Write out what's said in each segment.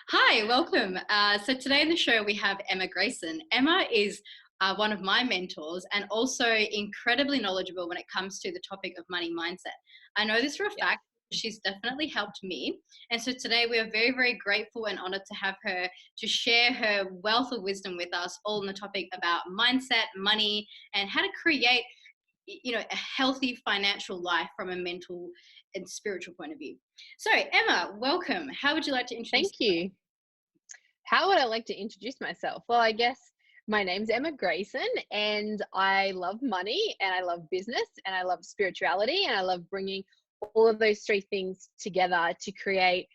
Hi, welcome. So today in the show we have Emma Greyson. Emma is one of my mentors and also incredibly knowledgeable when it comes to the topic of money mindset. I know this for a Yeah. fact. She's definitely helped me. And so today we are very, very grateful and honored to have her to share her wealth of wisdom with us all on the topic about mindset, money, and how to create a healthy financial life from a mental and spiritual point of view. So Emma, welcome. How would you like to introduce? Thank you. How would I like to introduce myself? Well, I guess my name's Emma Greyson, and I love money, and I love business, and I love spirituality, and I love bringing all of those three things together to create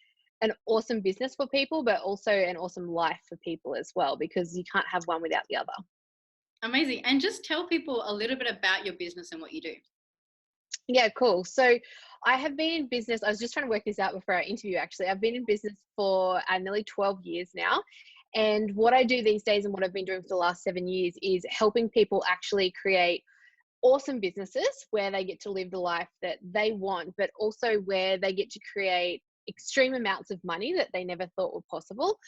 an awesome business for people, but also an awesome life for people as well, because you can't have one without the other. Amazing. And just tell people a little bit about your business and what you do. Yeah, cool. So I have been in business. I was just trying to work this out before our interview, actually. I've been in business for nearly 12 years now. And what I do these days and what I've been doing for the last 7 years is helping people actually create awesome businesses where they get to live the life that they want, but also where they get to create extreme amounts of money that they never thought were possible,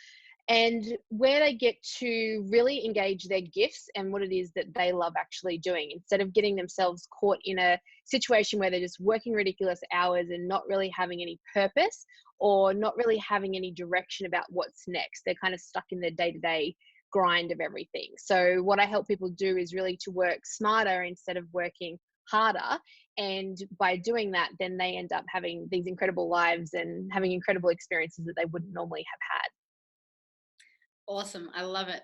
and where they get to really engage their gifts and what it is that they love actually doing, instead of getting themselves caught in a situation where they're just working ridiculous hours and not really having any purpose or not really having any direction about what's next. They're kind of stuck in their day-to-day grind of everything. So what I help people do is really to work smarter instead of working harder, and by doing that, then they end up having these incredible lives and having incredible experiences that they wouldn't normally have had. Awesome. I love it.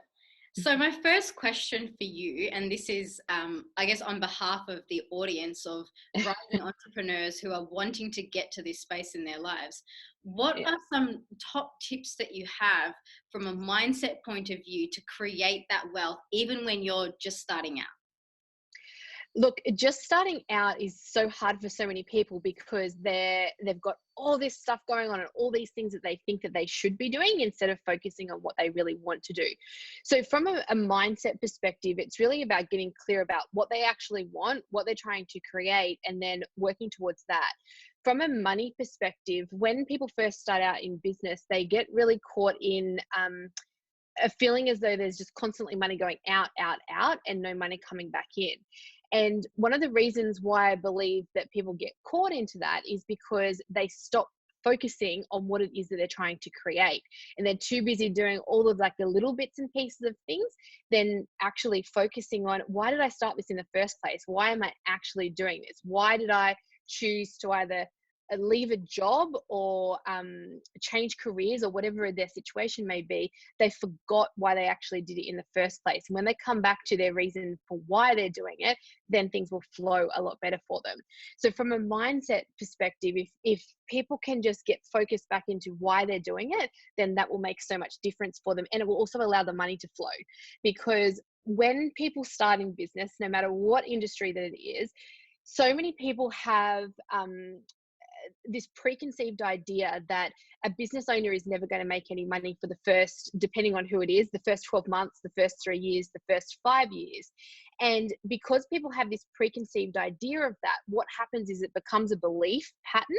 So, my first question for you, and this is, I guess, on behalf of the audience of rising entrepreneurs who are wanting to get to this space in their lives, what Yeah. are some top tips that you have from a mindset point of view to create that wealth, even when you're just starting out? Look, just starting out is so hard for so many people because they've got all this stuff going on and all these things that they think that they should be doing instead of focusing on what they really want to do. So from a mindset perspective, it's really about getting clear about what they actually want, what they're trying to create, and then working towards that. From a money perspective, when people first start out in business, they get really caught in a feeling as though there's just constantly money going out, out, out, and no money coming back in. And one of the reasons why I believe that people get caught into that is because they stop focusing on what it is that they're trying to create, and they're too busy doing all of like the little bits and pieces of things than actually focusing on, why did I start this in the first place? Why am I actually doing this? Why did I choose to either leave a job or change careers or whatever their situation may be? They forgot why they actually did it in the first place. And when they come back to their reason for why they're doing it, then things will flow a lot better for them. So from a mindset perspective, if people can just get focused back into why they're doing it, then that will make so much difference for them. And it will also allow the money to flow, because when people start in business, no matter what industry that it is, so many people have this preconceived idea that a business owner is never going to make any money for the first, depending on who it is, the first 12 months, the first 3 years, the first 5 years. And because people have this preconceived idea of that, what happens is it becomes a belief pattern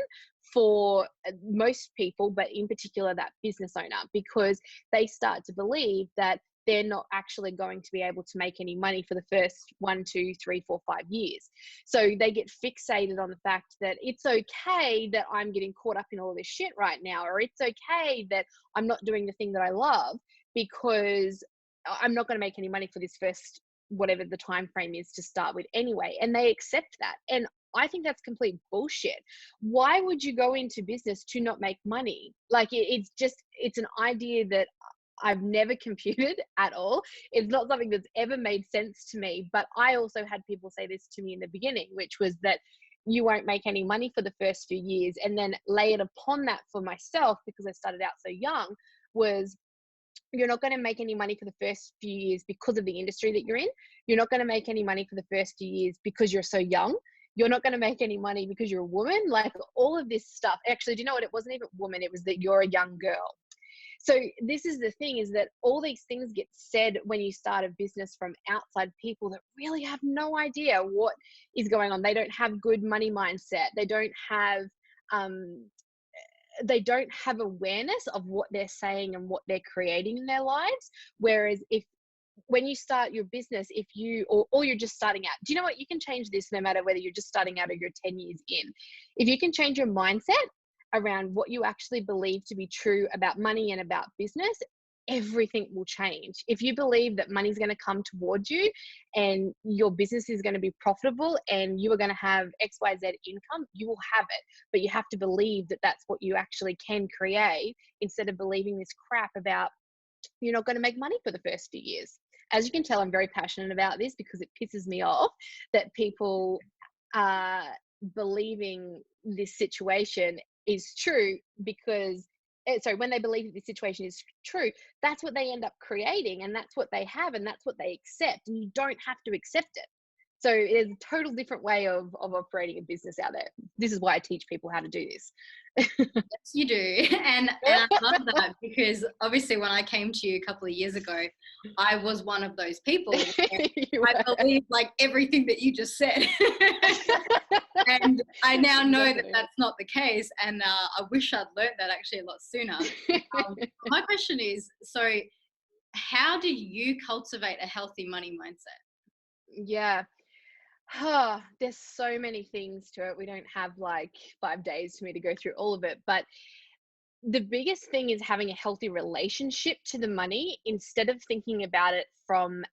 for most people, but in particular that business owner, because they start to believe that they're not actually going to be able to make any money for the first 1, 2, 3, 4, 5 years. So they get fixated on the fact that it's okay that I'm getting caught up in all this shit right now, or it's okay that I'm not doing the thing that I love, because I'm not going to make any money for this first, whatever the time frame is to start with anyway. And they accept that. And I think that's complete bullshit. Why would you go into business to not make money? Like it's an idea that I've never computed at all. It's not something that's ever made sense to me. But I also had people say this to me in the beginning, which was that you won't make any money for the first few years. And then lay it upon that for myself, because I started out so young, was, you're not going to make any money for the first few years because of the industry that you're in. You're not going to make any money for the first few years because you're so young. You're not going to make any money because you're a woman. Like all of this stuff. Actually, do you know what? It wasn't even woman. It was that you're a young girl. So this is the thing, is that all these things get said when you start a business from outside people that really have no idea what is going on. They don't have good money mindset. They don't have they don't have awareness of what they're saying and what they're creating in their lives. Whereas when you start your business, if you, or you're just starting out, do you know what? You can change this no matter whether you're just starting out or you're 10 years in. If you can change your mindset around what you actually believe to be true about money and about business, everything will change. If you believe that money's going to come towards you and your business is going to be profitable and you are going to have XYZ income, you will have it. But you have to believe that that's what you actually can create, instead of believing this crap about you're not going to make money for the first few years. As you can tell, I'm very passionate about this because it pisses me off that people are believing this situation is true, because when they believe that this situation is true, that's what they end up creating, and that's what they have, and that's what they accept, and you don't have to accept it. So there's a total different way of operating a business out there. This is why I teach people how to do this. Yes, you do. And I love that, because obviously when I came to you a couple of years ago, I was one of those people. I believed like everything that you just said. And I now know that that's not the case. And I wish I'd learned that actually a lot sooner. My question is, so how do you cultivate a healthy money mindset? Yeah. There's so many things to it. We don't have like 5 days for me to go through all of it, but the biggest thing is having a healthy relationship to the money, instead of thinking about it from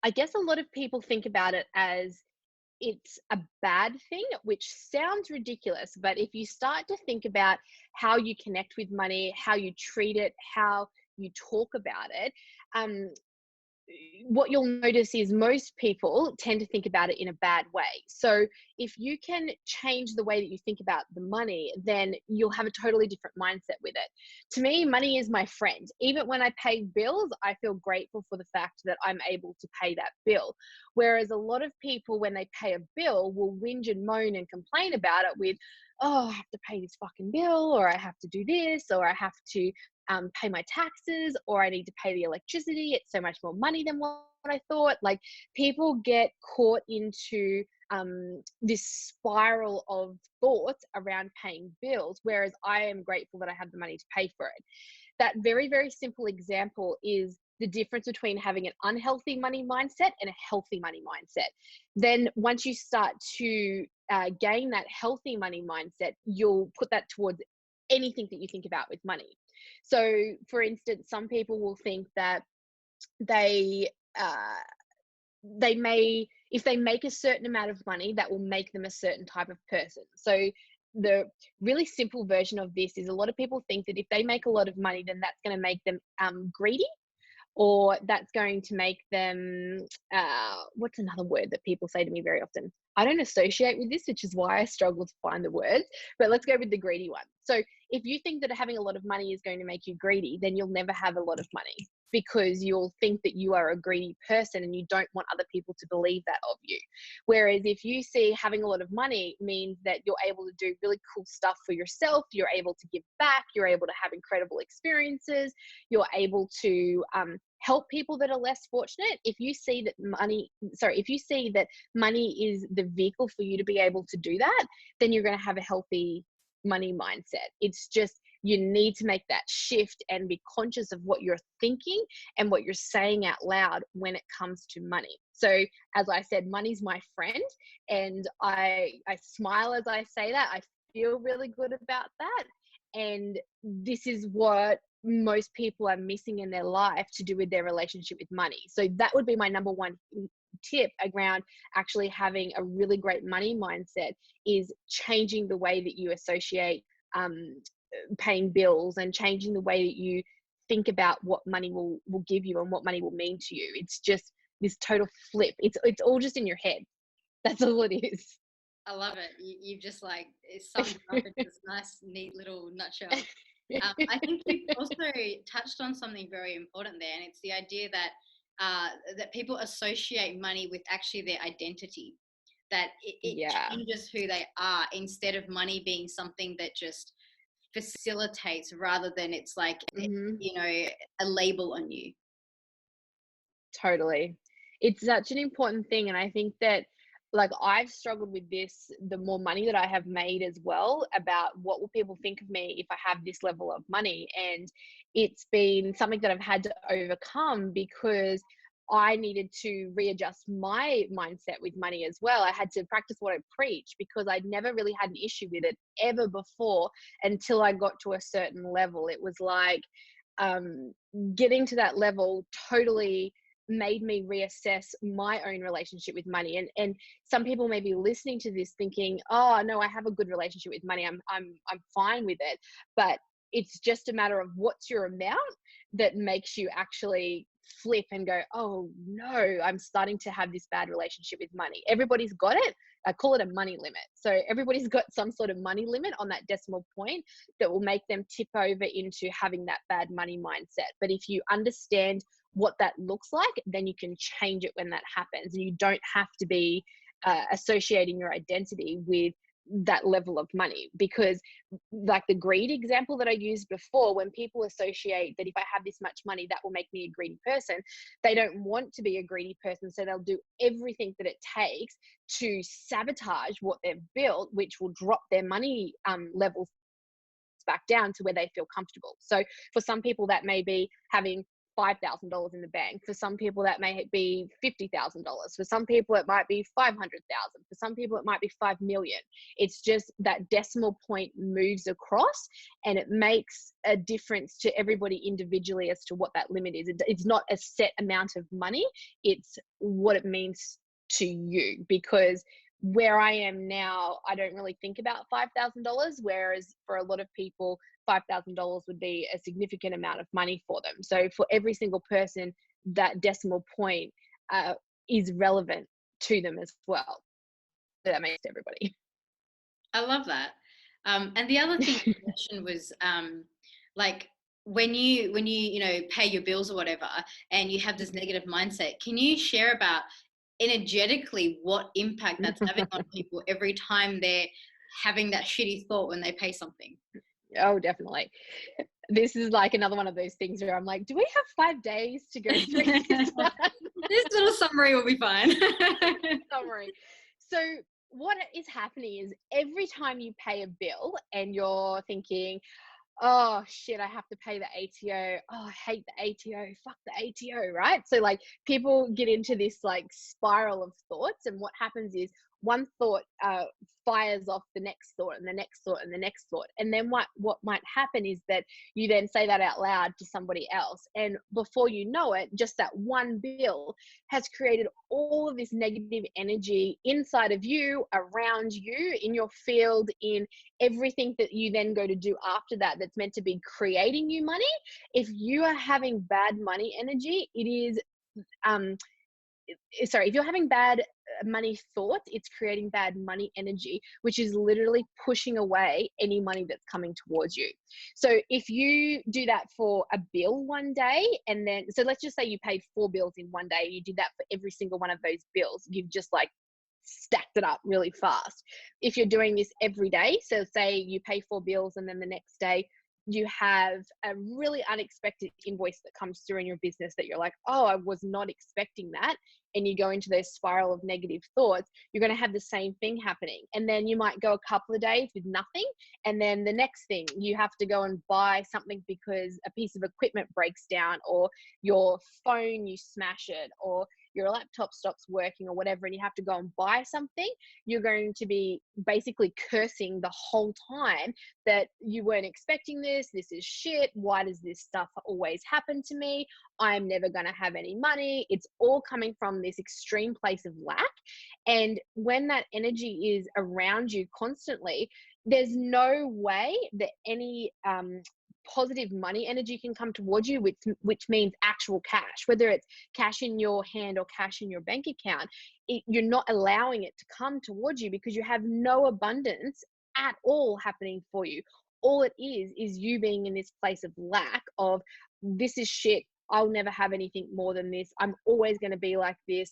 I guess a lot of people think about it as it's a bad thing, which sounds ridiculous. But if you start to think about how you connect with money, how you treat it, how you talk about it, what you'll notice is most people tend to think about it in a bad way. So if you can change the way that you think about the money, then you'll have a totally different mindset with it. To me, money is my friend. Even when I pay bills, I feel grateful for the fact that I'm able to pay that bill. Whereas a lot of people, when they pay a bill, will whinge and moan and complain about it with, oh, I have to pay this fucking bill, or I have to do this, or I have to pay my taxes, or I need to pay the electricity. It's so much more money than what I thought. Like, people get caught into this spiral of thoughts around paying bills, whereas I am grateful that I have the money to pay for it. That very, very simple example is the difference between having an unhealthy money mindset and a healthy money mindset. Then once you start to gain that healthy money mindset, you'll put that towards anything that you think about with money. So for instance, some people will think that they may, if they make a certain amount of money, that will make them a certain type of person. So the really simple version of this is, a lot of people think that if they make a lot of money, then that's going to make them greedy, or that's going to make them what's another word that people say to me very often? I don't associate with this, which is why I struggle to find the words, but let's go with the greedy one. So if you think that having a lot of money is going to make you greedy, then you'll never have a lot of money, because you'll think that you are a greedy person and you don't want other people to believe that of you. Whereas if you see having a lot of money means that you're able to do really cool stuff for yourself, you're able to give back, you're able to have incredible experiences, you're able to help people that are less fortunate. If you see that money is the vehicle for you to be able to do that, then you're going to have a healthy money mindset. It's just, you need to make that shift and be conscious of what you're thinking and what you're saying out loud when it comes to money. So as I said, money's my friend, and I smile as I say that. I feel really good about that. And this is what most people are missing in their life to do with their relationship with money. So that would be my number one tip around actually having a really great money mindset, is changing the way that you associate paying bills, and changing the way that you think about what money will give you and what money will mean to you. It's just this total flip. It's all just in your head. That's all it is. I love it. You've just like summed it up in this nice, neat little nutshell. I think you also touched on something very important there, and it's the idea that that people associate money with actually their identity. That it changes who they are, instead of money being something that just facilitates, rather than it's like a label on you. Totally. It's such an important thing, and I think that like I've struggled with this, the more money that I have made as well, about what will people think of me if I have this level of money. And it's been something that I've had to overcome because I needed to readjust my mindset with money as well. I had to practice what I preach because I'd never really had an issue with it ever before until I got to a certain level. It was like um, getting to that level totally made me reassess my own relationship with money. And some people may be listening to this thinking, oh no, I have a good relationship with money, I'm fine with it. But it's just a matter of what's your amount that makes you actually flip and go, oh no, I'm starting to have this bad relationship with money. Everybody's got it. I call it a money limit. So everybody's got some sort of money limit on that decimal point that will make them tip over into having that bad money mindset. But if you understand what that looks like, then you can change it when that happens. And you don't have to be associating your identity with that level of money. Because like the greed example that I used before, when people associate that if I have this much money, that will make me a greedy person, they don't want to be a greedy person. So they'll do everything that it takes to sabotage what they've built, which will drop their money levels back down to where they feel comfortable. So for some people that may be having $5,000 in the bank. For some people that may be $50,000. For some people it might be 500,000. For some people it might be 5 million. It's just that decimal point moves across, and it makes a difference to everybody individually as to what that limit is. It's not a set amount of money, it's what it means to you. Because where I am now, I don't really think about $5,000, whereas for a lot of people, $5,000 would be a significant amount of money for them. So for every single person, that decimal point is relevant to them as well. So that makes everybody. I love that. And the other thing you mentioned was like when you know pay your bills or whatever, and you have this negative mindset. Can you share about energetically what impact that's having on people every time they're having that shitty thought when they pay something? Oh, definitely. This is like another one of those things where I'm like, do we have 5 days to go through this one? This little summary will be fine. Summary. So what is happening is every time you pay a bill and you're thinking, oh shit, I have to pay the ATO. Oh, I hate the ATO. Fuck the ATO, right? So like people get into this like spiral of thoughts, and what happens is one thought fires off the next thought and the next thought and the next thought. And then what might happen is that you then say that out loud to somebody else. And before you know it, just that one bill has created all of this negative energy inside of you, around you, in your field, in everything that you then go to do after that, that's meant to be creating you money. If you are having bad money energy, it is if you're having bad money thoughts, it's creating bad money energy, which is literally pushing away any money that's coming towards you. So if you do that for a bill one day, and then, so let's just say you paid 4 bills in one day, you did that for every single one of those bills, you've just like stacked it up really fast. If you're doing this every day, so say you pay 4 bills and then the next day you have a really unexpected invoice that comes through in your business that you're like, oh, I was not expecting that. And you go into those spiral of negative thoughts, you're going to have the same thing happening. And then you might go a couple of days with nothing. And then the next thing, you have to go and buy something because a piece of equipment breaks down, or your phone, you smash it, or your laptop stops working or whatever, and you have to go and buy something. You're going to be basically cursing the whole time that you weren't expecting this. This is shit. Why does this stuff always happen to me? I'm never going to have any money. It's all coming from this extreme place of lack. And when that energy is around you constantly, there's no way that any positive money energy can come towards you, which means actual cash, whether it's cash in your hand or cash in your bank account. You're not allowing it to come towards you because you have no abundance at all happening for you. All it is you being in this place of lack of, this is shit, I'll never have anything more than this, I'm always going to be like this.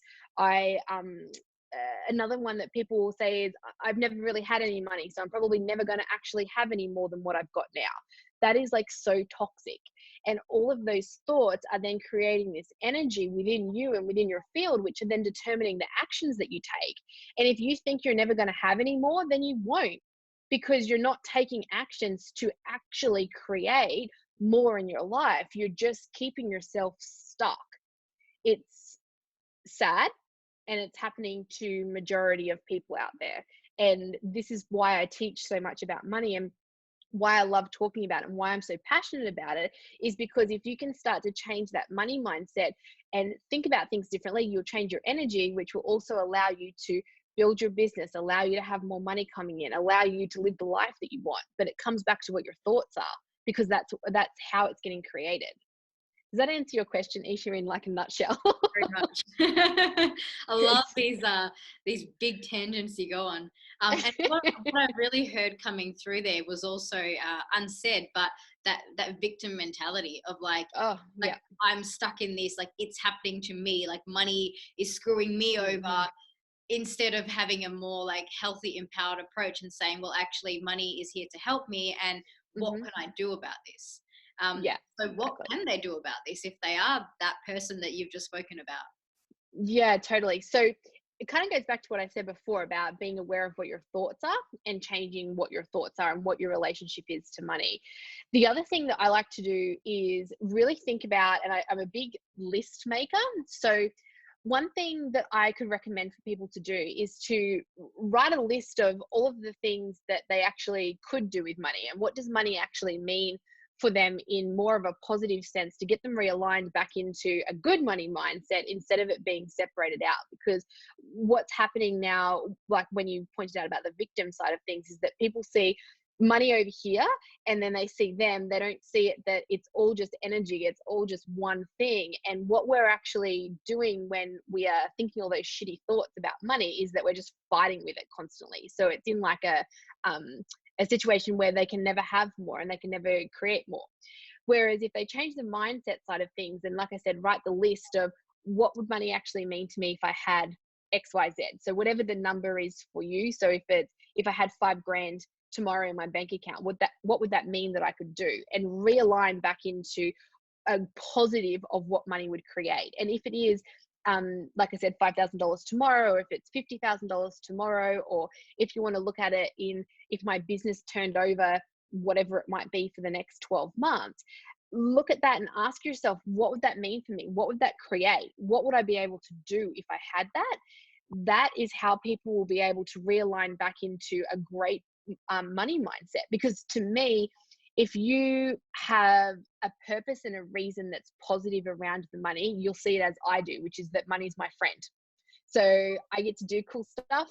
Another one that people will say is, I've never really had any money, so I'm probably never going to actually have any more than what I've got now. That is like so toxic. And all of those thoughts are then creating this energy within you and within your field, which are then determining the actions that you take. And if you think you're never going to have any more, then you won't, because you're not taking actions to actually create more in your life. You're just keeping yourself stuck. It's sad, and it's happening to majority of people out there. And this is why I teach so much about money, and why I love talking about it, and why I'm so passionate about it, is because if you can start to change that money mindset and think about things differently, you'll change your energy, which will also allow you to build your business, allow you to have more money coming in, allow you to live the life that you want. But it comes back to what your thoughts are, because that's how it's getting created. Does that answer your question, Eesha, in like a nutshell? Very much. I love these big tangents you go on. And what I really heard coming through there was also unsaid, but that victim mentality of like, Oh, yeah. I'm stuck in this, like it's happening to me, like money is screwing me over, instead of having a more like healthy, empowered approach and saying, well, actually money is here to help me, and what can I do about this? Yeah. So what can they do about this if they are that person that you've just spoken about? Yeah, totally. So it kind of goes back to what I said before about being aware of what your thoughts are and changing what your thoughts are and what your relationship is to money. The other thing that I like to do is really think about, and I'm a big list maker. So one thing that I could recommend for people to do is to write a list of all of the things that they actually could do with money, and what does money actually mean for them in more of a positive sense, to get them realigned back into a good money mindset instead of it being separated out. Because what's happening now, like when you pointed out about the victim side of things, is that people see money over here and then they see them. They don't see it that it's all just energy, it's all just one thing. And what we're actually doing when we are thinking all those shitty thoughts about money is that we're just fighting with it constantly. So it's in like a situation where they can never have more and they can never create more. Whereas if they change the mindset side of things, and like I said, write the list of what would money actually mean to me if I had XYZ. So whatever the number is for you. So if I had $5,000 tomorrow in my bank account, what would that mean that I could do? And realign back into a positive of what money would create. And if it is, like I said, $5,000 tomorrow, or if it's $50,000 tomorrow, or if you want to look at it in, if my business turned over, whatever it might be for the next 12 months, look at that and ask yourself, what would that mean for me? What would that create? What would I be able to do if I had that? That is how people will be able to realign back into a great money mindset. Because to me, if you have a purpose and a reason that's positive around the money, you'll see it as I do, which is that money's my friend. So I get to do cool stuff.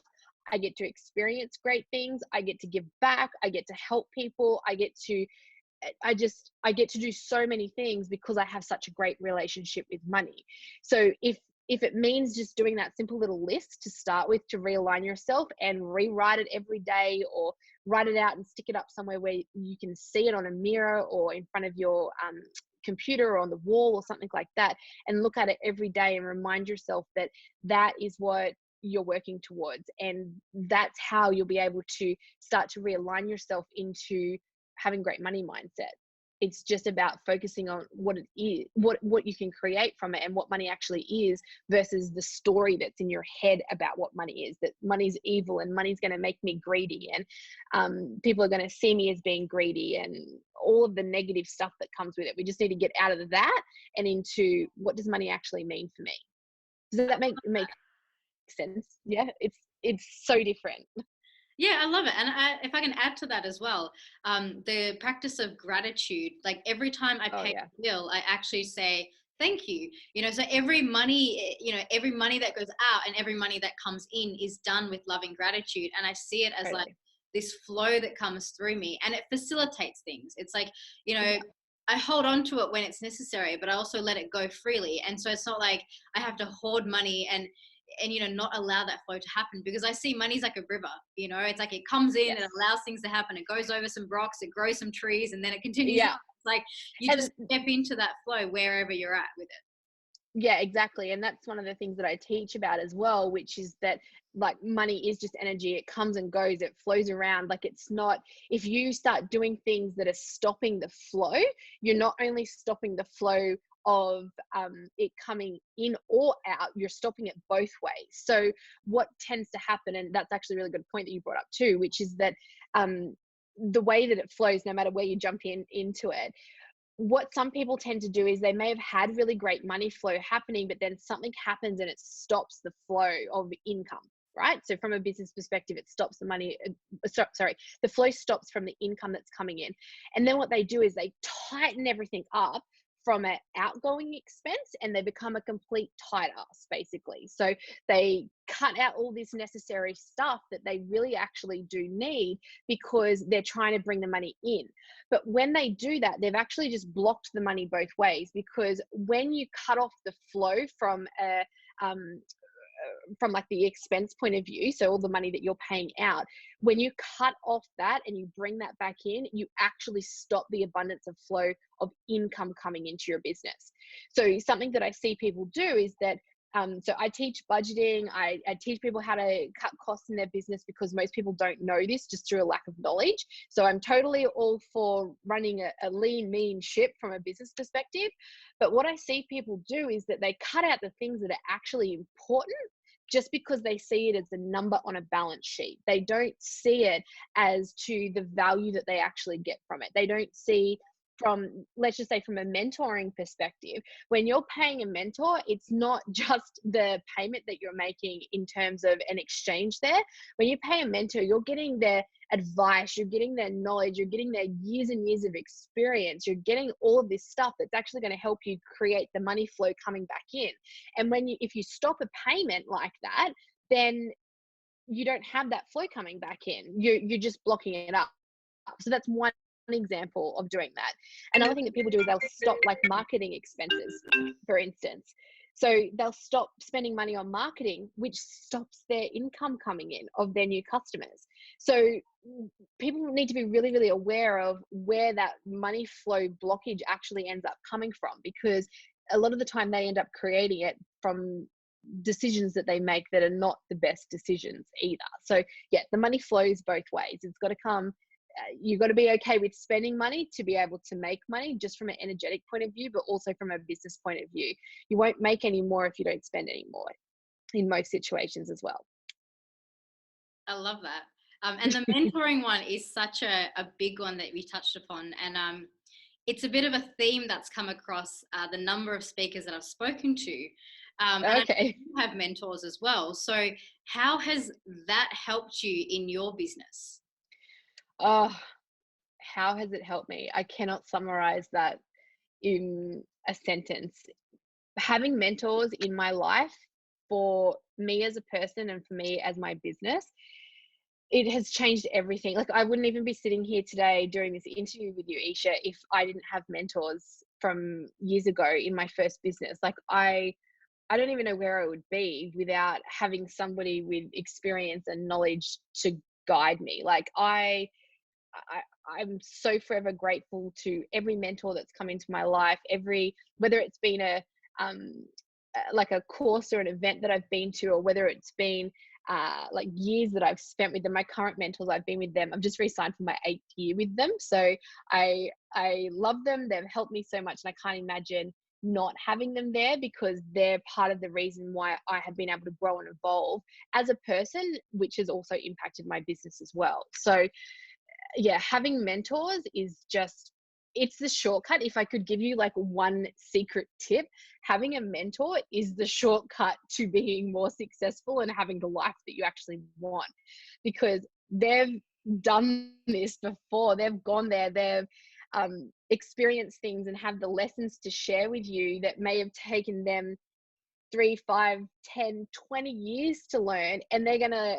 I get to experience great things. I get to give back. I get to help people. I get to do so many things because I have such a great relationship with money. So if it means just doing that simple little list to start with, to realign yourself and rewrite it every day, or write it out and stick it up somewhere where you can see it on a mirror or in front of your computer or on the wall or something like that, and look at it every day and remind yourself that that is what you're working towards. And that's how you'll be able to start to realign yourself into having great money mindset. It's just about focusing on what it is, what you can create from it, and what money actually is, versus the story that's in your head about what money is, that money's evil and money's going to make me greedy, and people are going to see me as being greedy, and all of the negative stuff that comes with it. We just need to get out of that and into, what does money actually mean for me? Does that make sense? Yeah, it's so different. Yeah, I love it. And if I can add to that as well, the practice of gratitude, like every time I pay a bill, I actually say, thank you. So every money, every money that goes out and every money that comes in is done with loving gratitude. And I see it as like this flow that comes through me, and it facilitates things. It's like, I hold on to it when it's necessary, but I also let it go freely. And so it's not like I have to hoard money and not allow that flow to happen, because I see money's like a river. It's like it comes in, it allows things to happen, it goes over some rocks, it grows some trees, and then it continues on. It's like you just step into that flow wherever you're at with it. Yeah, exactly. And that's one of the things that I teach about as well, which is that like money is just energy. It comes and goes, it flows around. Like it's not, if you start doing things that are stopping the flow, you're not only stopping the flow of it coming in or out, you're stopping it both ways. So what tends to happen, and that's actually a really good point that you brought up too, which is that the way that it flows, no matter where you jump into it, what some people tend to do is they may have had really great money flow happening, but then something happens and it stops the flow of income, right? So from a business perspective, it stops the money, sorry, the flow stops from the income that's coming in. And then what they do is they tighten everything up from an outgoing expense and they become a complete tight ass, basically. So they cut out all this necessary stuff that they really actually do need because they're trying to bring the money in. But when they do that, they've actually just blocked the money both ways, because when you cut off the flow um, from like the expense point of view, so all the money that you're paying out, when you cut off that and you bring that back in, you actually stop the abundance of flow of income coming into your business. So something that I see people do is that so I teach budgeting. I teach people how to cut costs in their business because most people don't know this just through a lack of knowledge. So I'm totally all for running a lean, mean ship from a business perspective. But what I see people do is that they cut out the things that are actually important just because they see it as a number on a balance sheet. They don't see it as to the value that they actually get from it. They don't see from, let's just say from a mentoring perspective, when you're paying a mentor, it's not just the payment that you're making in terms of an exchange there. When you pay a mentor, you're getting their advice, you're getting their knowledge, you're getting their years and years of experience, you're getting all of this stuff that's actually going to help you create the money flow coming back in. And if you stop a payment like that, then you don't have that flow coming back in. You're just blocking it up. So that's one example of doing that. Another thing that people do is they'll stop like marketing expenses, for instance. So they'll stop spending money on marketing, which stops their income coming in of their new customers. So people need to be really, really aware of where that money flow blockage actually ends up coming from, because a lot of the time they end up creating it from decisions that they make that are not the best decisions either. So yeah, the money flows both ways. It's got to come, you've got to be okay with spending money to be able to make money, just from an energetic point of view, but also from a business point of view. You won't make any more if you don't spend any more in most situations as well. I love that. And the mentoring one is such a big one that we touched upon. And it's a bit of a theme that's come across the number of speakers that I've spoken to. And Okay. I have mentors as well. So how has that helped you in your business? Oh, how has it helped me? I cannot summarize that in a sentence. Having mentors in my life, for me as a person and for me as my business, it has changed everything. Like I wouldn't even be sitting here today doing this interview with you, Eesha, if I didn't have mentors from years ago in my first business. Like I don't even know where I would be without having somebody with experience and knowledge to guide me. Like I'm so forever grateful to every mentor that's come into my life, whether it's been like a course or an event that I've been to, or whether it's been like years that I've spent with them. My current mentors, I've been with them. I've just re-signed for my 8th year with them. So I love them. They've helped me so much, and I can't imagine not having them there, because they're part of the reason why I have been able to grow and evolve as a person, which has also impacted my business as well. So yeah, having mentors is just, it's the shortcut. If I could give you like one secret tip, having a mentor is the shortcut to being more successful and having the life that you actually want, because they've done this before. They've gone there. They've experienced things and have the lessons to share with you that may have taken them 3, 5, 10, 20 years to learn, and they're gonna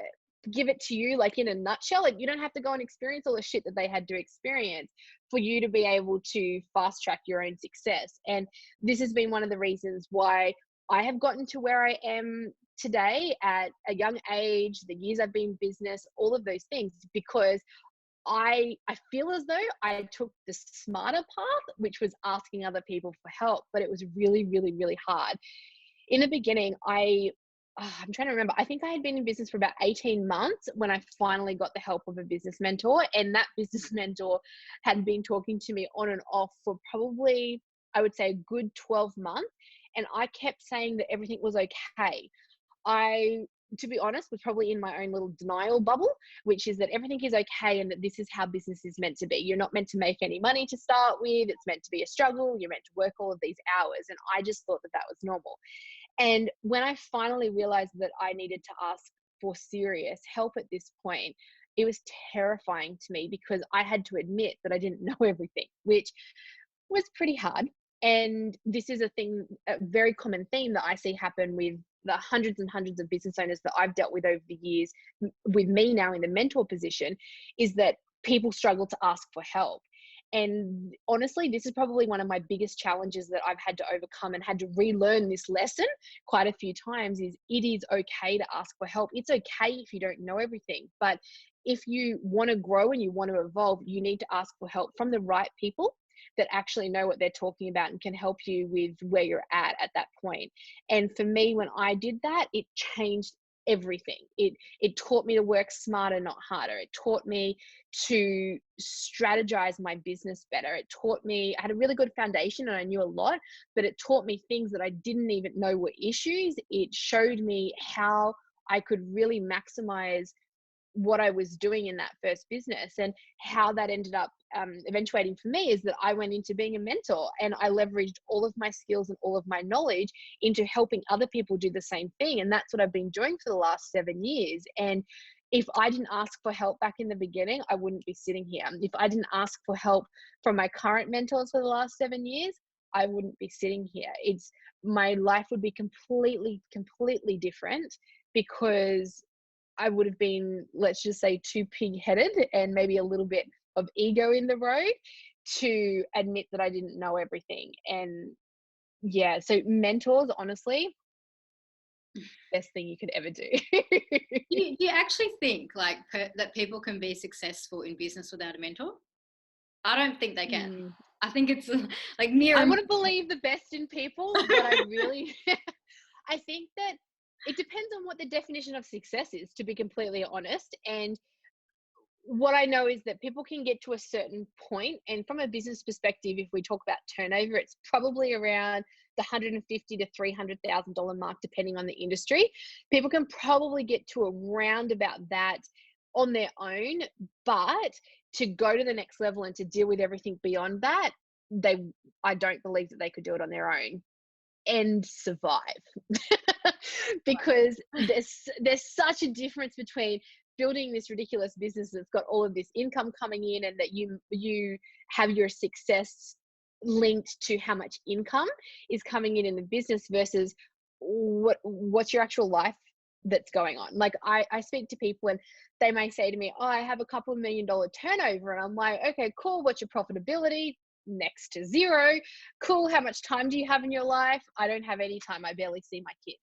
give it to you like in a nutshell. Like you don't have to go and experience all the shit that they had to experience for you to be able to fast track your own success. And this has been one of the reasons why I have gotten to where I am today at a young age, the years I've been in business, all of those things, because I feel as though I took the smarter path, which was asking other people for help, but it was really, really, really hard. In the beginning, I'm trying to remember. I think I had been in business for about 18 months when I finally got the help of a business mentor. And that business mentor had been talking to me on and off for probably, I would say, a good 12 months. And I kept saying that everything was okay. I, to be honest, was probably in my own little denial bubble, which is that everything is okay and that this is how business is meant to be. You're not meant to make any money to start with. It's meant to be a struggle. You're meant to work all of these hours. And I just thought that that was normal. And when I finally realized that I needed to ask for serious help at this point, it was terrifying to me because I had to admit that I didn't know everything, which was pretty hard. And this is a very common theme that I see happen with the hundreds and hundreds of business owners that I've dealt with over the years, with me now in the mentor position, is that people struggle to ask for help. And honestly, this is probably one of my biggest challenges that I've had to overcome and had to relearn this lesson quite a few times. Is it is okay to ask for help. It's okay if you don't know everything, but if you want to grow and you want to evolve, you need to ask for help from the right people that actually know what they're talking about and can help you with where you're at that point. And for me, when I did that, it changed everything. It taught me to work smarter, not harder. It taught me to strategize my business better. It taught me, I had a really good foundation and I knew a lot, but it taught me things that I didn't even know were issues. It showed me how I could really maximize what I was doing in that first business. And how that ended up eventuating for me is that I went into being a mentor and I leveraged all of my skills and all of my knowledge into helping other people do the same thing. And that's what I've been doing for the last 7 years. And if I didn't ask for help back in the beginning, I wouldn't be sitting here. If I didn't ask for help from my current mentors for the last 7 years, I wouldn't be sitting here. My life would be completely, completely different because I would have been, let's just say, too pig-headed and maybe a little bit of ego in the road to admit that I didn't know everything. And yeah, so mentors, honestly, best thing you could ever do. Do you actually think like that people can be successful in business without a mentor? I don't think they can. Mm. I think it's like near. I want to believe the best in people, but I really, I think that it depends on what the definition of success is, to be completely honest. And what I know is that people can get to a certain point, and from a business perspective, if we talk about turnover, it's probably around the $150,000 to $300,000 mark, depending on the industry. People can probably get to around about that on their own, but to go to the next level and to deal with everything beyond that, I don't believe that they could do it on their own and survive. Because there's such a difference between building this ridiculous business that's got all of this income coming in and that you have your success linked to how much income is coming in the business versus what's your actual life that's going on. Like I speak to people and they may say to me, oh, I have a couple of $1 million turnover, and I'm like, okay, cool, what's your profitability? Next to zero. Cool, how much time do you have in your life? I don't have any time. I barely see my kids.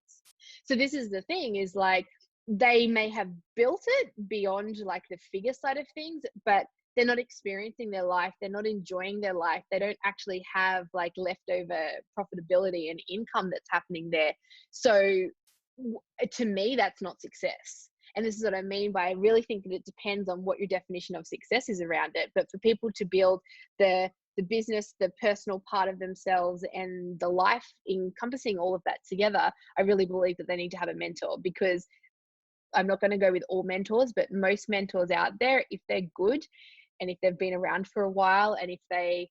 So this is the thing, is like they may have built it beyond like the figure side of things, but they're not experiencing their life. They're not enjoying their life. They don't actually have like leftover profitability and income that's happening there. So to me, that's not success. And this is what I mean by, I really think that it depends on what your definition of success is around it. But for people to build the business, the personal part of themselves, and the life encompassing all of that together, I really believe that they need to have a mentor. Because I'm not going to go with all mentors, but most mentors out there, if they're good and if they've been around for a while and if they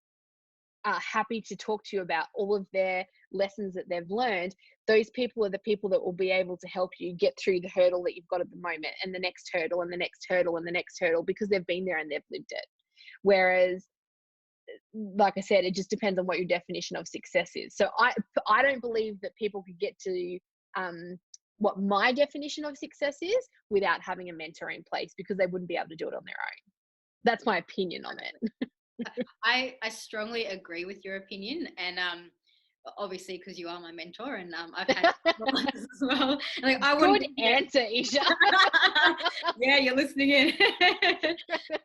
are happy to talk to you about all of their lessons that they've learned, those people are the people that will be able to help you get through the hurdle that you've got at the moment, and the next hurdle, and the next hurdle, and the next hurdle, because they've been there and they've lived it. Whereas, like I said, it just depends on what your definition of success is. So I don't believe that people could get to what my definition of success is without having a mentor in place, because they wouldn't be able to do it on their own. That's my opinion on it. I strongly agree with your opinion. And obviously, because you are my mentor, and I've had ones as well. Like I Good wouldn't. answer, Eesha. Yeah, you're listening in.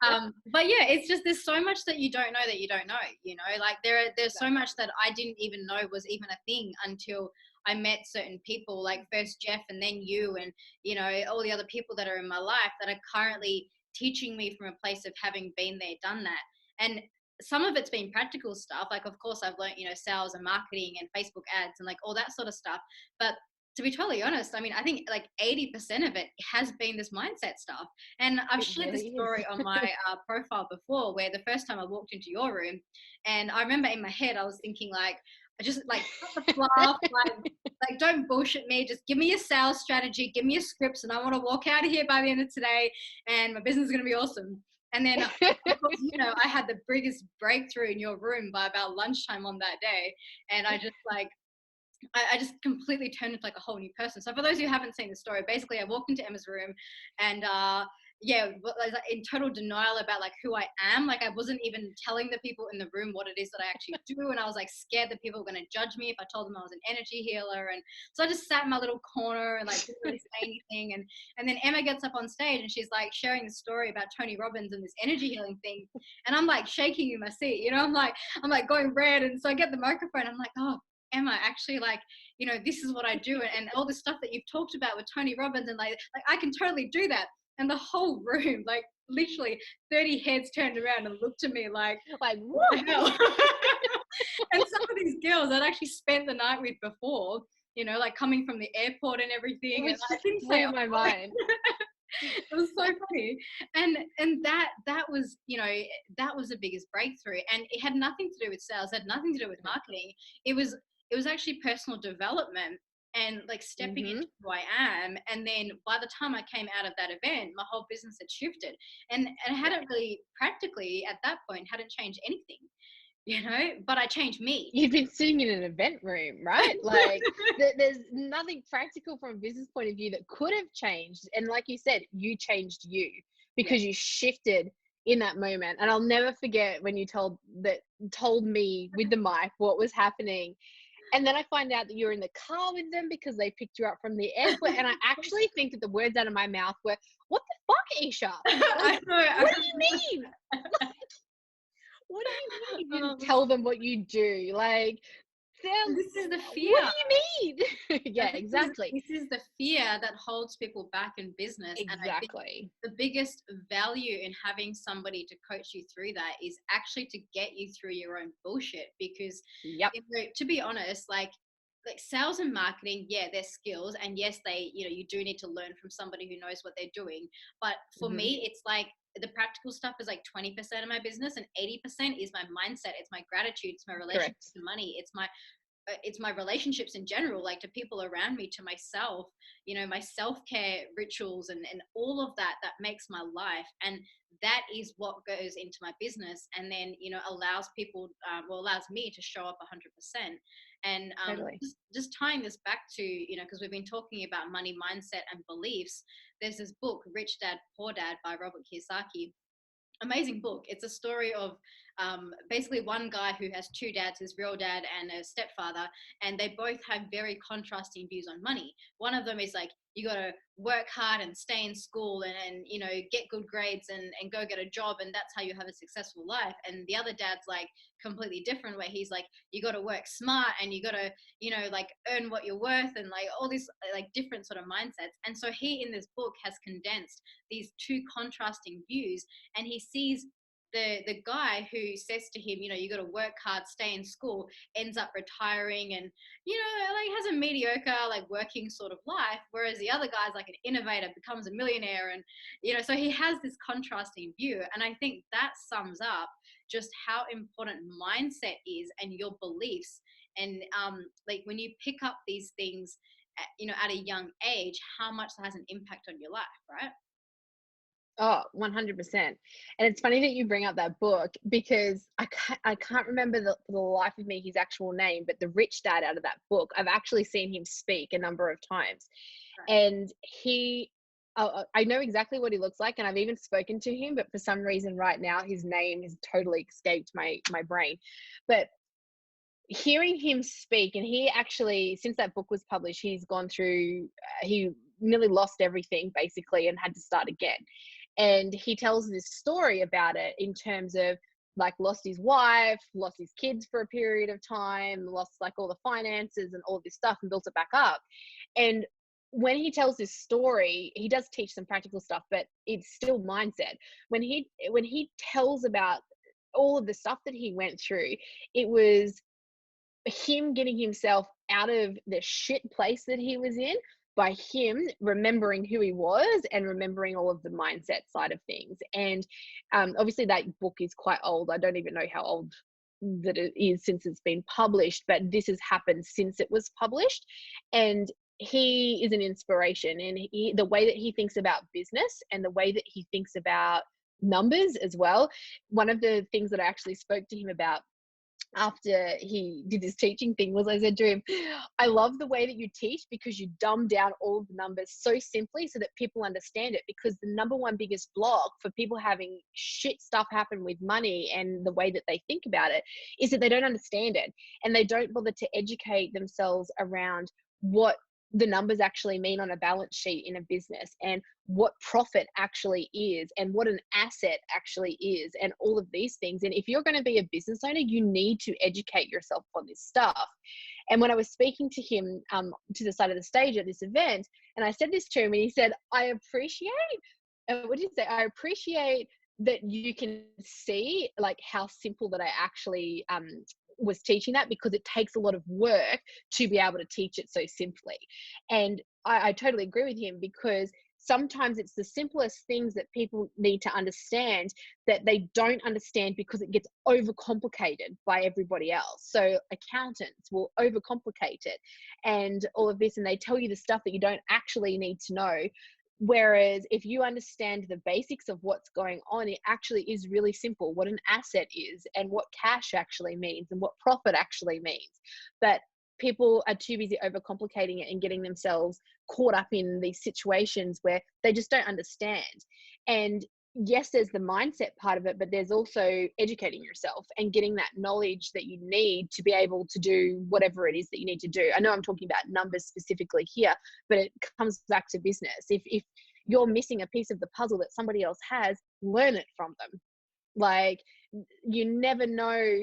But yeah, it's just there's so much that you don't know that you don't know. You know, like there's so much that I didn't even know was even a thing until I met certain people, like first Jeff and then you, and you know all the other people that are in my life that are currently teaching me from a place of having been there, done that. And some of it's been practical stuff. Like, of course, I've learned, you know, sales and marketing and Facebook ads and like all that sort of stuff. But to be totally honest, I mean, I think like 80% of it has been this mindset stuff. And I've It shared this really is. story on my profile before, where the first time I walked into your room, and I remember in my head, I was thinking like, I just like cut the fluff, like don't bullshit me. Just give me a sales strategy, give me a scripts, and I want to walk out of here by the end of today, and my business is going to be awesome. And then, of course, you know, I had the biggest breakthrough in your room by about lunchtime on that day, and I just like I just completely turned into like a whole new person. So for those who haven't seen the story, basically I walked into Emma's room and yeah, I was like in total denial about like who I am. Like I wasn't even telling the people in the room what it is that I actually do. And I was like scared that people were going to judge me if I told them I was an energy healer. And so I just sat in my little corner and like didn't really say anything. And then Emma gets up on stage and she's like sharing the story about Tony Robbins and this energy healing thing. And I'm like shaking in my seat, you know, I'm like going red. And so I get the microphone. I'm like, oh, Emma, actually, like, you know, this is what I do, and all the stuff that you've talked about with Tony Robbins, and like I can totally do that. And the whole room, like literally 30 heads turned around and looked at me like what the hell? And some of these girls I'd actually spent the night with before, you know, like coming from the airport and everything, and Which I just didn't say blew my word. mind. It was so funny. And that was, you know, that was the biggest breakthrough, and it had nothing to do with sales, it had nothing to do with marketing. It was actually personal development and like stepping Mm-hmm. into who I am. And then by the time I came out of that event, my whole business had shifted, and I hadn't really practically at that point hadn't changed anything, you know, but I changed me. You've been sitting in an event room, right? Like there's nothing practical from a business point of view that could have changed. And like you said, you changed you Yeah. because you shifted in that moment. And I'll never forget when you told me with the mic what was happening. And then I find out that you're in the car with them because they picked you up from the airport. And I actually think that the words out of my mouth were, "What the fuck, Eesha? Like, what do you mean? What do you mean you didn't tell them what you do? Like, This is the what fear. do you mean?" Yeah, exactly. This is the fear that holds people back in business. And I think Exactly. the biggest value in having somebody to coach you through that is actually to get you through your own bullshit. Because Yep. you know, to be honest, like sales and marketing, yeah, they're skills, and yes, they, you know, you do need to learn from somebody who knows what they're doing. But for Mm-hmm. me, it's like the practical stuff is like 20% of my business, and 80% is my mindset, it's my gratitude, it's my relationship Correct. to money, it's my relationships in general, like to people around me, to myself, you know, my self-care rituals, and all of that that makes my life. And that is what goes into my business, and then, you know, allows people, allows me to show up 100%. And Totally. just tying this back to, you know, because we've been talking about money mindset and beliefs, there's this book, Rich Dad Poor Dad by Robert Kiyosaki. Amazing book. It's a story of basically one guy who has two dads, his real dad and a stepfather, and they both have very contrasting views on money. One of them is like, you got to work hard and stay in school, and you know, get good grades, and go get a job, and that's how you have a successful life. And the other dad's like completely different, where he's like, you got to work smart, and you got to, you know, like earn what you're worth, and like all these like different sort of mindsets. And so he in this book has condensed these two contrasting views, and he sees the guy who says to him, you know, you got to work hard, stay in school, ends up retiring, and you know, like has a mediocre like working sort of life, whereas the other guy's like an innovator, becomes a millionaire. And you know, so he has this contrasting view, and I think that sums up just how important mindset is, and your beliefs. And like when you pick up these things you know, at a young age, how much that has an impact on your life, right? Oh, 100%. And it's funny that you bring up that book because I can't remember for the life of me his actual name, but the rich dad out of that book, I've actually seen him speak a number of times. Right. And I know exactly what he looks like, and I've even spoken to him, but for some reason right now his name has totally escaped my brain. But hearing him speak, and he actually, since that book was published, he's gone through, he nearly lost everything basically and had to start again. And he tells this story about it in terms of like lost his wife, lost his kids for a period of time, lost like all the finances and all this stuff and built it back up. And when he tells this story, he does teach some practical stuff, but it's still mindset. When he tells about all of the stuff that he went through, it was him getting himself out of the shit place that he was in by him remembering who he was and remembering all of the mindset side of things. And obviously that book is quite old. I don't even know how old that it is since it's been published, but this has happened since it was published. And he is an inspiration, and the way that he thinks about business and the way that he thinks about numbers as well. One of the things that I actually spoke to him about after he did this teaching thing was, I said to him, I love the way that you teach because you dumb down all of the numbers so simply so that people understand it. Because the number one biggest block for people having shit stuff happen with money and the way that they think about it is that they don't understand it, and they don't bother to educate themselves around what the numbers actually mean on a balance sheet in a business, and what profit actually is, and what an asset actually is, and all of these things. And if you're going to be a business owner, you need to educate yourself on this stuff. And when I was speaking to him to the side of the stage at this event, and I said this to him, and he said, I appreciate, what did you say? I appreciate that you can see like how simple that I actually was teaching that, because it takes a lot of work to be able to teach it so simply. And I totally agree with him, because sometimes it's the simplest things that people need to understand that they don't understand because it gets overcomplicated by everybody else. So accountants will overcomplicate it and all of this, and they tell you the stuff that you don't actually need to know. Whereas if you understand the basics of what's going on, it actually is really simple what an asset is, and what cash actually means, and what profit actually means. But people are too busy overcomplicating it and getting themselves caught up in these situations where they just don't understand. And yes, there's the mindset part of it, but there's also educating yourself and getting that knowledge that you need to be able to do whatever it is that you need to do. I know I'm talking about numbers specifically here, but it comes back to business. If you're missing a piece of the puzzle that somebody else has, learn it from them. Like, you never know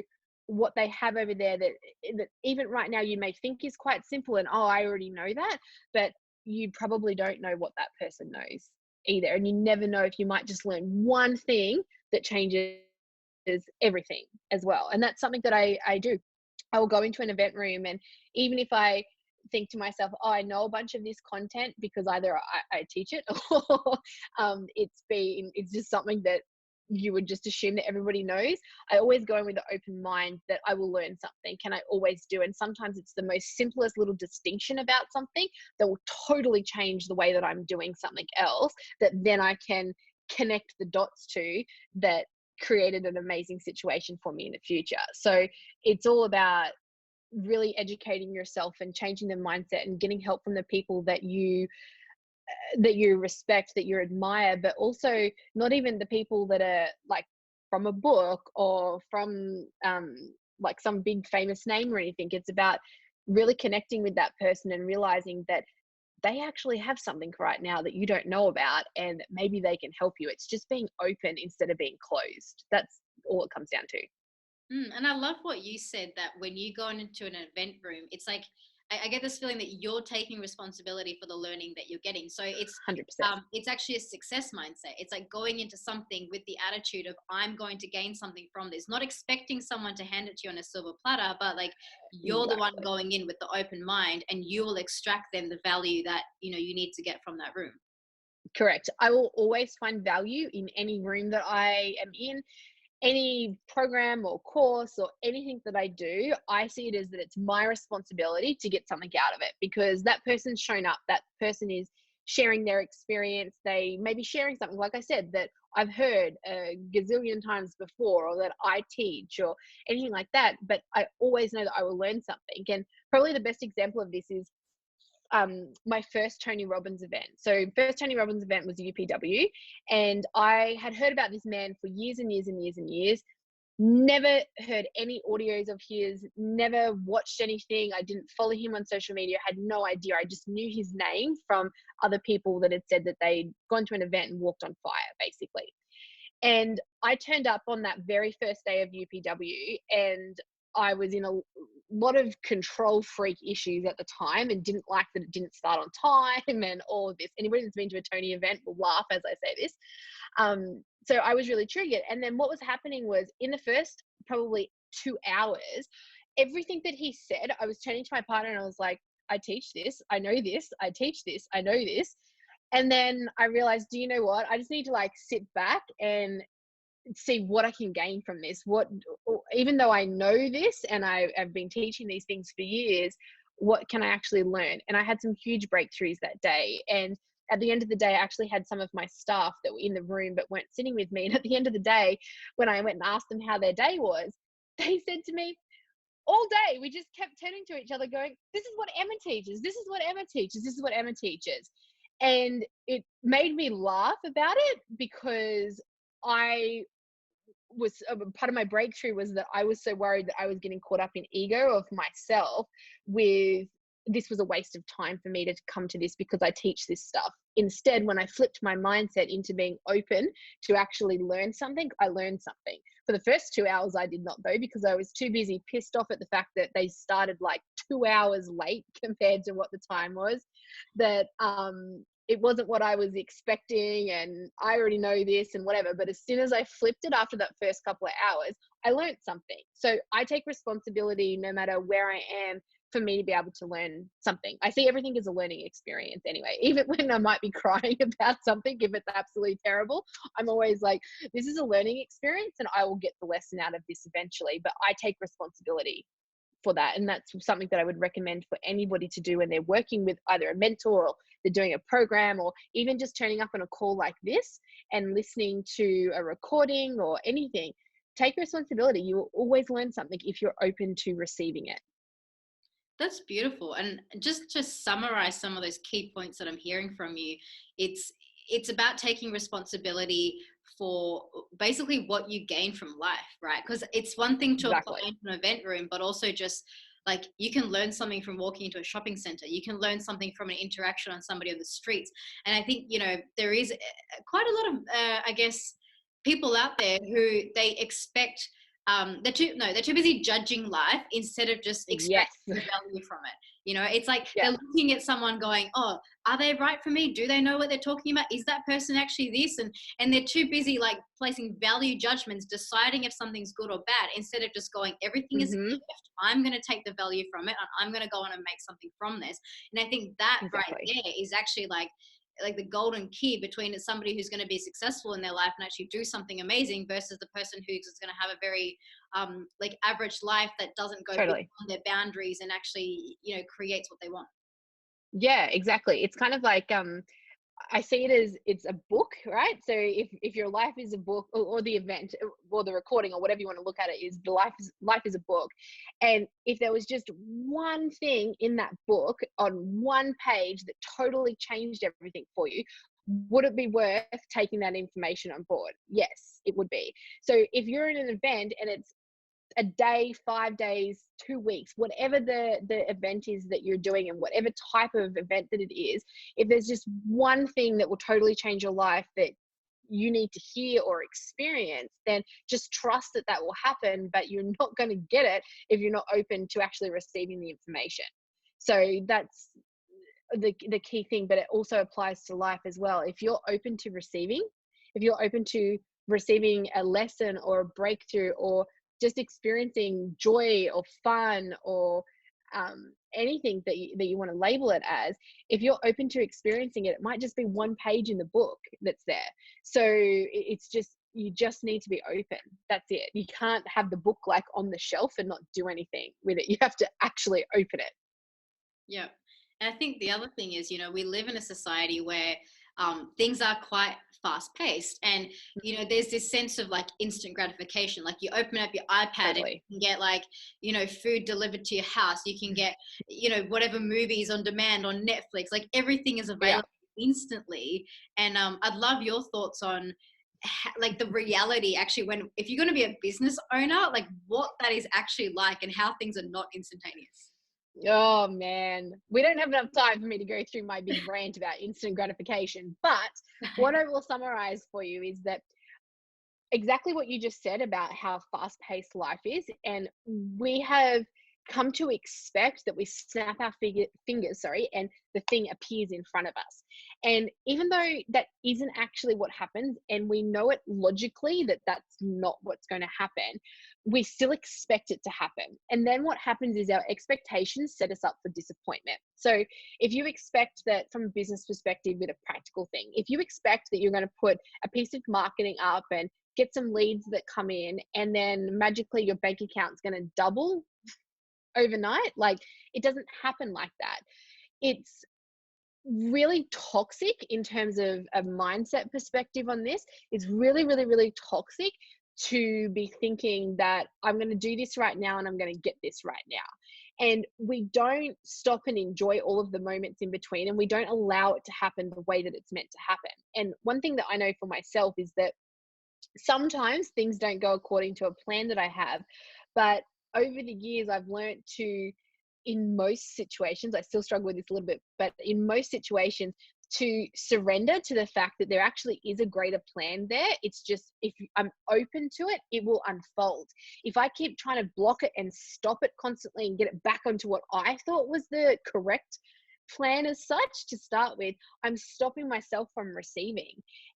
what they have over there that even right now you may think is quite simple, and oh, I already know that, but you probably don't know what that person knows either. And you never know if you might just learn one thing that changes everything as well. And that's something that I do. I will go into an event room, and even if I think to myself, oh, I know a bunch of this content because either I teach it or it's just something that you would just assume that everybody knows, I always go in with an open mind that I will learn something, and I always do. And sometimes it's the most simplest little distinction about something that will totally change the way that I'm doing something else, that then I can connect the dots to, that created an amazing situation for me in the future. So it's all about really educating yourself and changing the mindset and getting help from the people that you respect, that you admire, but also not even the people that are like from a book or from like some big famous name or anything. It's about really connecting with that person and realizing that they actually have something right now that you don't know about, and maybe they can help you. It's just being open instead of being closed. That's all it comes down to. And I love what you said, that when you go into an event room, it's like I get this feeling that you're taking responsibility for the learning that you're getting. So 100%. it's actually a success mindset. It's like going into something with the attitude of, I'm going to gain something from this, not expecting someone to hand it to you on a silver platter, but like you're the one Exactly. going in with the open mind, and you will extract them the value that you need to get from that room. Correct. I will always find value in any room that I am in, any program or course or anything that I do. I see it as that it's my responsibility to get something out of it, because that person's shown up, that person is sharing their experience. They may be sharing something, like I said, that I've heard a gazillion times before, or that I teach, or anything like that. But I always know that I will learn something. And probably the best example of this is my first Tony Robbins event. So first Tony Robbins event was UPW, and I had heard about this man for years and years and years and years. Never heard any audios of his, never watched anything. I didn't follow him on social media, had no idea. I just knew his name from other people that had said that they'd gone to an event and walked on fire, basically. And I turned up on that very first day of UPW, and I was in a lot of control freak issues at the time and didn't like that it didn't start on time and all of this. Anybody that's been to a Tony event will laugh as I say this. So I was really triggered. And then what was happening was, in the first probably 2 hours, everything that he said, I was turning to my partner and I was like, I teach this, I know this, I teach this, I know this. And then I realized, do you know what? I just need to like sit back and see what I can gain from this. What, even though I know this and I've been teaching these things for years, what can I actually learn? And I had some huge breakthroughs that day. And at the end of the day, I actually had some of my staff that were in the room but weren't sitting with me. And at the end of the day, when I went and asked them how their day was, they said to me, all day, we just kept turning to each other going, this is what Emma teaches. This is what Emma teaches. This is what Emma teaches. And it made me laugh about it because I was part of my breakthrough was that I was so worried that I was getting caught up in ego of myself with this was a waste of time for me to come to this because I teach this stuff. Instead, when I flipped my mindset into being open to actually learn something, I learned something. For the first 2 hours, I did not though, because I was too busy pissed off at the fact that they started like 2 hours late compared to what the time was, that it wasn't what I was expecting and I already know this and whatever. But as soon as I flipped it after that first couple of hours, I learned something. So I take responsibility no matter where I am for me to be able to learn something. I see everything as a learning experience anyway. Even when I might be crying about something, if it's absolutely terrible, I'm always like, this is a learning experience and I will get the lesson out of this eventually. But I take responsibility for that. And that's something that I would recommend for anybody to do when they're working with either a mentor or they're doing a program, or even just turning up on a call like this and listening to a recording or anything. Take responsibility. You will always learn something if you're open to receiving it. That's beautiful. And just to summarize some of those key points that I'm hearing from you, it's about taking responsibility for basically what you gain from life, right? Because it's one thing to apply Exactly. into an event room, but also just like you can learn something from walking into a shopping center. You can learn something from an interaction on somebody on the streets. And I think, there is quite a lot of, I guess, people out there who they expect they're too busy judging life instead of just Yes. extracting the value from it. It's like Yeah. they're looking at someone going, oh, are they right for me? Do they know what they're talking about? Is that person actually this? And they're too busy like placing value judgments, deciding if something's good or bad, instead of just going, everything is a Mm-hmm. gift. I'm going to take the value from it and I'm going to go on and make something from this. And I think that right Exactly. there is actually like the golden key between somebody who's going to be successful in their life and actually do something amazing versus the person who's just going to have a very like average life that doesn't go beyond Totally. their boundaries and actually creates what they want. Yeah, exactly. It's kind of like I see it as it's a book, right? So if your life is a book, or the event or the recording or whatever you want to look at it, is the life is a book. And if there was just one thing in that book on one page that totally changed everything for you, would it be worth taking that information on board? Yes, it would be. So if you're in an event and it's a day, 5 days, 2 weeks, whatever the event is that you're doing, and whatever type of event that it is, if there's just one thing that will totally change your life that you need to hear or experience, then just trust that that will happen. But you're not going to get it if you're not open to actually receiving the information. So that's the key thing. But it also applies to life as well. If you're open to receiving, if you're open to receiving a lesson or a breakthrough, or just experiencing joy or fun, or anything that you want to label it as, if you're open to experiencing it, it might just be one page in the book that's there. So it's just, you just need to be open. That's it. You can't have the book like on the shelf and not do anything with it. You have to actually open it. Yeah. And I think the other thing is, we live in a society where things are quite fast paced. And, there's this sense of like instant gratification. Like you open up your iPad and Totally. you can get like, food delivered to your house. You can get, whatever movies on demand on Netflix. Like everything is Yeah. available instantly. And I'd love your thoughts on like the reality actually, when if you're going to be a business owner, like what that is actually like and how things are not instantaneous. Oh man, we don't have enough time for me to go through my big rant about instant gratification. But what I will summarize for you is that exactly what you just said about how fast paced life is. And we have come to expect that we snap our fingers, and the thing appears in front of us. And even though that isn't actually what happens, and we know it logically that that's not what's going to happen, we still expect it to happen. And then what happens is our expectations set us up for disappointment. So if you expect that, from a business perspective, with a practical thing, if you expect that you're going to put a piece of marketing up and get some leads that come in, and then magically your bank account's going to double overnight, like, it doesn't happen like that. It's really toxic in terms of a mindset perspective on this. It's really, really, really toxic to be thinking that I'm going to do this right now and I'm going to get this right now. And we don't stop and enjoy all of the moments in between, and we don't allow it to happen the way that it's meant to happen. And one thing that I know for myself is that sometimes things don't go according to a plan that I have, but over the years I've learned to, in most situations, I still struggle with this a little bit, but in most situations, to surrender to the fact that there actually is a greater plan there. It's just, if I'm open to it, it will unfold. If I keep trying to block it and stop it constantly and get it back onto what I thought was the correct plan as such to start with, I'm stopping myself from receiving.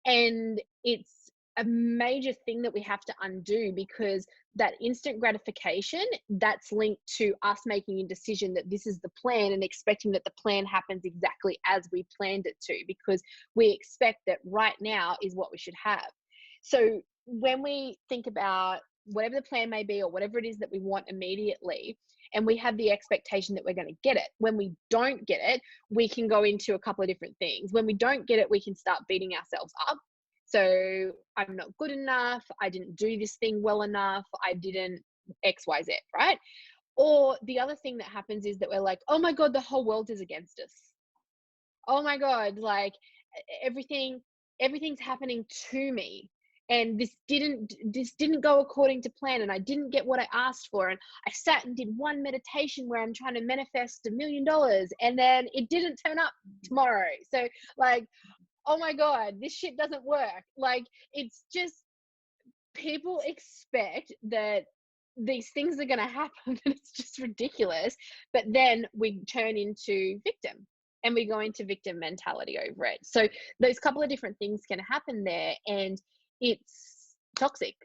And it's a major thing that we have to undo, because that instant gratification, that's linked to us making a decision that this is the plan and expecting that the plan happens exactly as we planned it to, because we expect that right now is what we should have. So when we think about whatever the plan may be, or whatever it is that we want immediately, and we have the expectation that we're going to get it, when we don't get it, we can go into a couple of different things. When we don't get it, we can start beating ourselves up. So I'm not good enough, I didn't do this thing well enough, I didn't XYZ, right? Or the other thing that happens is that we're like, oh my God, the whole world is against us. Oh my God, like everything's happening to me. And this didn't go according to plan, and I didn't get what I asked for. And I sat and did one meditation where I'm trying to manifest $1 million, and then it didn't turn up tomorrow. So like, oh my God, this shit doesn't work. Like, it's just, people expect that these things are going to happen, and it's just ridiculous. But then we turn into victim, and we go into victim mentality over it. So those couple of different things can happen there, and it's toxic,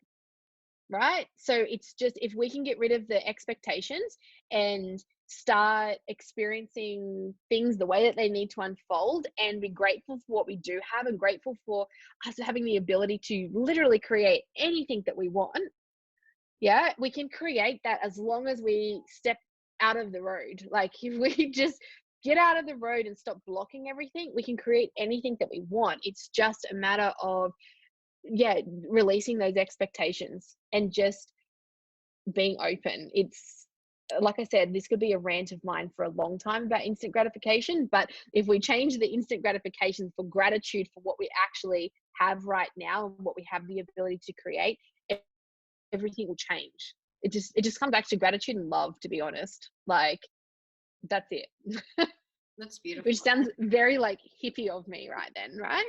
right? So it's just, if we can get rid of the expectations and start experiencing things the way that they need to unfold, and be grateful for what we do have, and grateful for us having the ability to literally create anything that we want. Yeah, we can create that as long as we step out of the road. Like, if we just get out of the road and stop blocking everything, we can create anything that we want. It's just a matter of, yeah, releasing those expectations and just being open. It's, like I said, this could be a rant of mine for a long time about instant gratification, but if we change the instant gratification for gratitude for what we actually have right now and what we have the ability to create, everything will change. It just comes back to gratitude and love, to be honest. Like, that's it. That's beautiful. Which sounds very like hippie of me right then, right?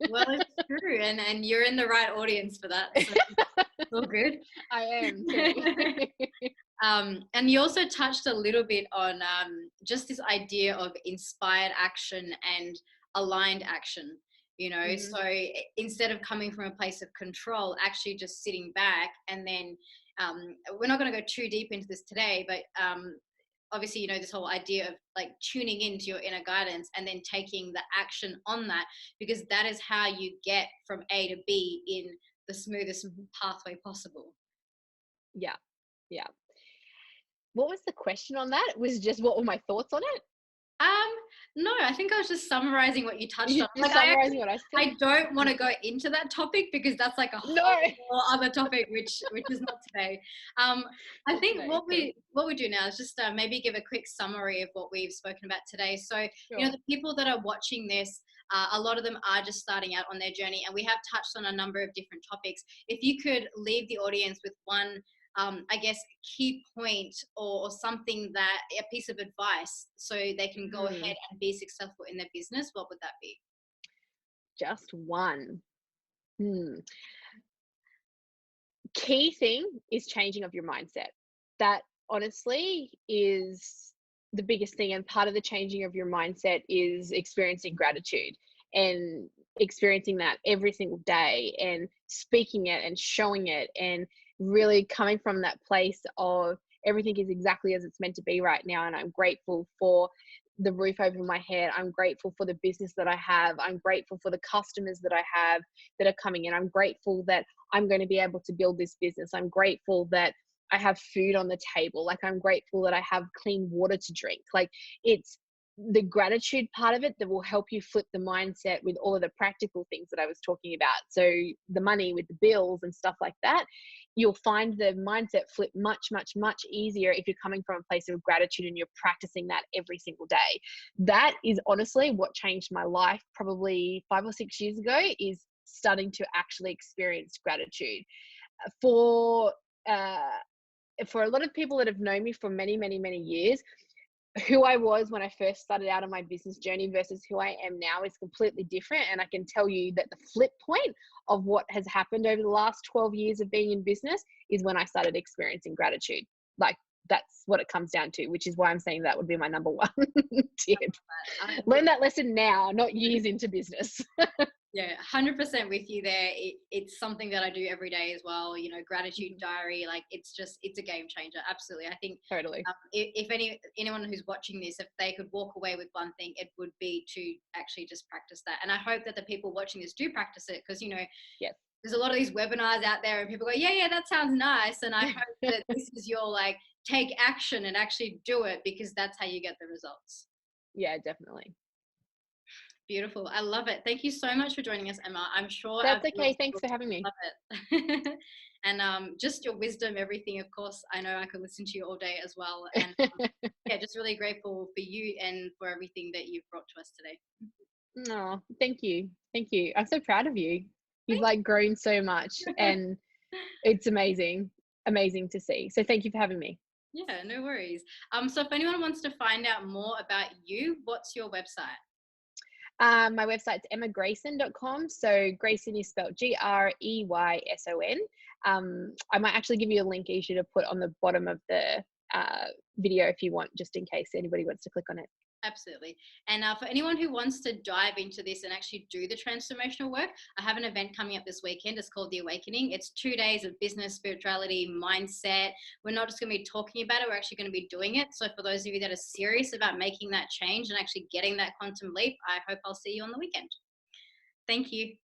Well, it's true, and you're in the right audience for that, so it's all good. I am too. And you also touched a little bit on just this idea of inspired action and aligned action, Mm-hmm. so instead of coming from a place of control, actually just sitting back. And then we're not going to go too deep into this today, but obviously, this whole idea of like tuning into your inner guidance and then taking the action on that, because that is how you get from A to B in the smoothest pathway possible. Yeah. Yeah. What was the question on that? It was just, what were my thoughts on it? Um, no, I think I was just summarizing what you touched You're on. just Like summarizing what I said. I don't want to go into that topic because that's like a No. whole other topic, which is not today. Um, I Not think today. Cool. what we do now is just maybe give a quick summary of what we've spoken about today. So Sure. the people that are watching this, a lot of them are just starting out on their journey, and we have touched on a number of different topics. If you could leave the audience with one I guess, key point or something that a piece of advice so they can go Hmm. ahead and be successful in their business, what would that be? Just one. Hmm. Key thing is changing of your mindset. That honestly is the biggest thing. And part of the changing of your mindset is experiencing gratitude and experiencing that every single day and speaking it and showing it and really coming from that place of everything is exactly as it's meant to be right now. And I'm grateful for the roof over my head. I'm grateful for the business that I have. I'm grateful for the customers that I have that are coming in. I'm grateful that I'm going to be able to build this business. I'm grateful that I have food on the table. Like, I'm grateful that I have clean water to drink. Like, it's the gratitude part of it that will help you flip the mindset with all of the practical things that I was talking about. So the money with the bills and stuff like that, you'll find the mindset flip much, much, much easier if you're coming from a place of gratitude and you're practicing that every single day. That is honestly what changed my life probably 5 or 6 years ago, is starting to actually experience gratitude. For uh, for a lot of people that have known me for many, many, many years, who I was when I first started out on my business journey versus who I am now is completely different. And I can tell you that the flip point of what has happened over the last 12 years of being in business is when I started experiencing gratitude. Like, that's what it comes down to, which is why I'm saying that would be my number one tip. I Learn that lesson now, not years into business. Yeah, 100% with you there. It's something that I do every day as well. Gratitude diary, like it's a game changer. Absolutely. I think Totally. if anyone who's watching this, if they could walk away with one thing, it would be to actually just practice that. And I hope that the people watching this do practice it because, Yes. there's a lot of these webinars out there and people go, yeah, yeah, that sounds nice. And I hope that this is your like, take action and actually do it because that's how you get the results. Yeah, definitely. Beautiful. I love it. Thank you so much for joining us, Emma. I'm sure our That's okay. viewers Thanks will for having me. love it. And just your wisdom, everything, of course, I know I could listen to you all day as well. And yeah, just really grateful for you and for everything that you've brought to us today. Oh, thank you. Thank you. I'm so proud of you. You've Thank like grown so much you. and it's amazing. Amazing to see. So thank you for having me. Yeah, no worries. So if anyone wants to find out more about you, what's your website? My website's emmagreyson.com. So Greyson is spelled Greyson. I might actually give you a link, Eesha, to put on the bottom of the video if you want, just in case anybody wants to click on it. Absolutely. And for anyone who wants to dive into this and actually do the transformational work, I have an event coming up this weekend. It's called The Awakening. It's 2 days of business, spirituality, mindset. We're not just going to be talking about it, we're actually going to be doing it. So for those of you that are serious about making that change and actually getting that quantum leap, I hope I'll see you on the weekend. Thank you.